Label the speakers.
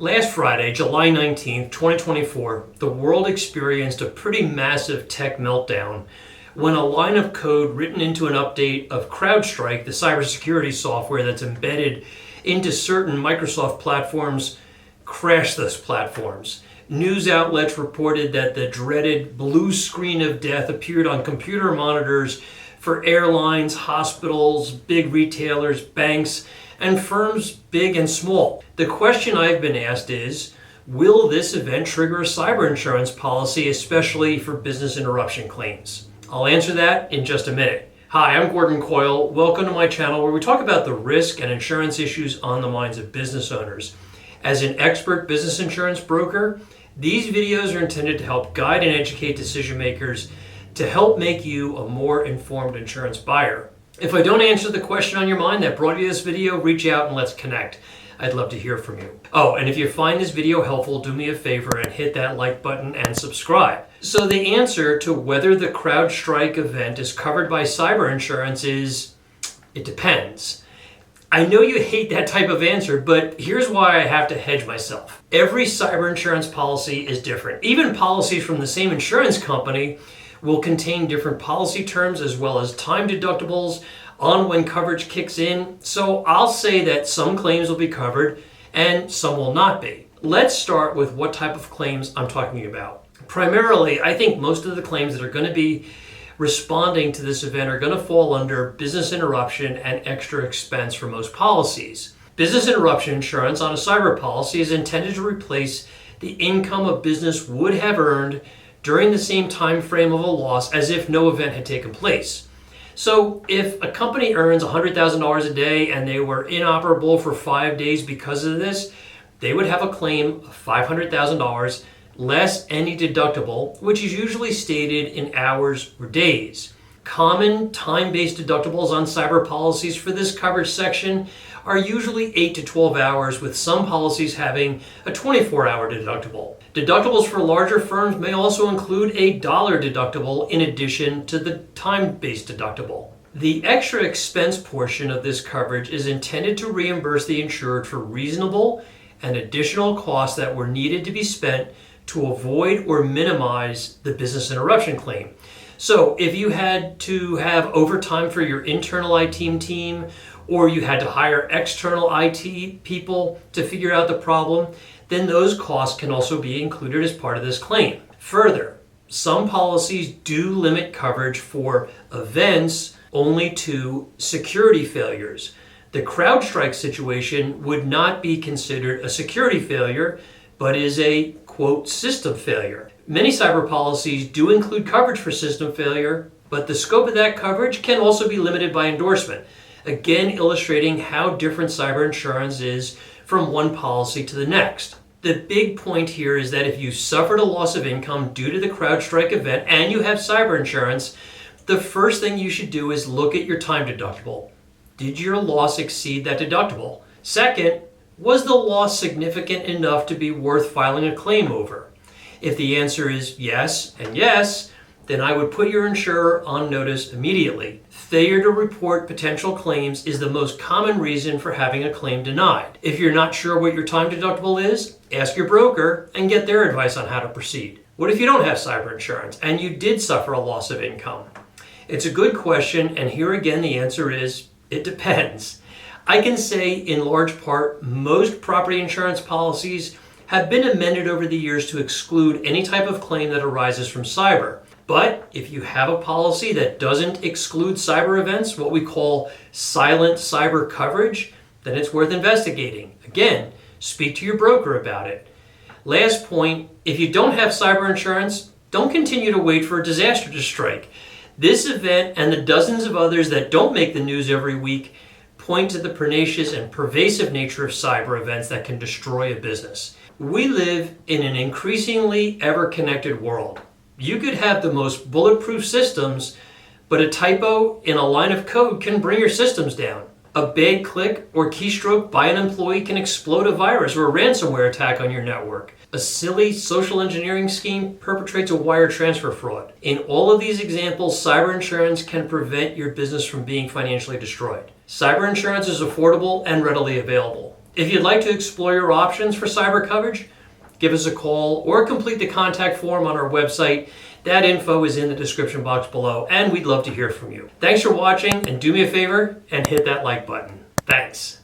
Speaker 1: Last Friday, July 19th, 2024, the world experienced a pretty massive tech meltdown when a line of code written into an update of Crowdstrike, the cybersecurity software that's embedded into certain Microsoft platforms, crashed those platforms. News outlets reported that the dreaded blue screen of death appeared on computer monitors for airlines, hospitals, big retailers, banks, and firms big and small. The question I've been asked is, will this event trigger a cyber insurance policy, especially for business interruption claims? I'll answer that in just a minute. Hi, I'm Gordon Coyle. Welcome to my channel where we talk about the risk and insurance issues on the minds of business owners. As an expert business insurance broker, these videos are intended to help guide and educate decision makers to help make you a more informed insurance buyer. If I don't answer the question on your mind that brought you this video, reach out and let's connect. I'd love to hear from you. Oh, and if you find this video helpful, do me a favor and hit that like button and subscribe. So the answer to whether the CrowdStrike event is covered by cyber insurance is, it depends. I know you hate that type of answer, but here's why I have to hedge myself. Every cyber insurance policy is different. Even policies from the same insurance company will contain different policy terms as well as time deductibles on when coverage kicks in. So I'll say that some claims will be covered and some will not be. Let's start with what type of claims I'm talking about. Primarily, I think most of the claims that are going to be responding to this event are going to fall under business interruption and extra expense for most policies. Business interruption insurance on a cyber policy is intended to replace the income a business would have earned during the same time frame of a loss as if no event had taken place. So if a company earns $100,000 a day and they were inoperable for 5 days because of this, they would have a claim of $500,000 less any deductible, which is usually stated in hours or days. Common time-based deductibles on cyber policies for this coverage section are usually 8 to 12 hours, with some policies having a 24-hour deductible. Deductibles for larger firms may also include a dollar deductible in addition to the time-based deductible. The extra expense portion of this coverage is intended to reimburse the insured for reasonable and additional costs that were needed to be spent to avoid or minimize the business interruption claim. So if you had to have overtime for your internal IT team, or you had to hire external IT people to figure out the problem, then those costs can also be included as part of this claim. Further, some policies do limit coverage for events only to security failures. The CrowdStrike situation would not be considered a security failure, but is a, quote, system failure. Many cyber policies do include coverage for system failure, but the scope of that coverage can also be limited by endorsement. Again, illustrating how different cyber insurance is from one policy to the next. The big point here is that if you suffered a loss of income due to the CrowdStrike event and you have cyber insurance, the first thing you should do is look at your time deductible. Did your loss exceed that deductible? Second, was the loss significant enough to be worth filing a claim over? If the answer is yes and yes, then I would put your insurer on notice immediately. Failure to report potential claims is the most common reason for having a claim denied. If you're not sure what your time deductible is, ask your broker and get their advice on how to proceed. What if you don't have cyber insurance and you did suffer a loss of income? It's a good question, and here again the answer is, it depends. I can say in large part, most property insurance policies have been amended over the years to exclude any type of claim that arises from cyber. But if you have a policy that doesn't exclude cyber events, what we call silent cyber coverage, then it's worth investigating. Again, speak to your broker about it. Last point, if you don't have cyber insurance, don't continue to wait for a disaster to strike. This event and the dozens of others that don't make the news every week point to the pernicious and pervasive nature of cyber events that can destroy a business. We live in an increasingly ever-connected world. You could have the most bulletproof systems, but a typo in a line of code can bring your systems down. A bad click or keystroke by an employee can explode a virus or a ransomware attack on your network. A silly social engineering scheme perpetrates a wire transfer fraud. In all of these examples, cyber insurance can prevent your business from being financially destroyed. Cyber insurance is affordable and readily available. If you'd like to explore your options for cyber coverage, give us a call or complete the contact form on our website. That info is in the description box below, and we'd love to hear from you. Thanks for watching, and do me a favor and hit that like button. Thanks.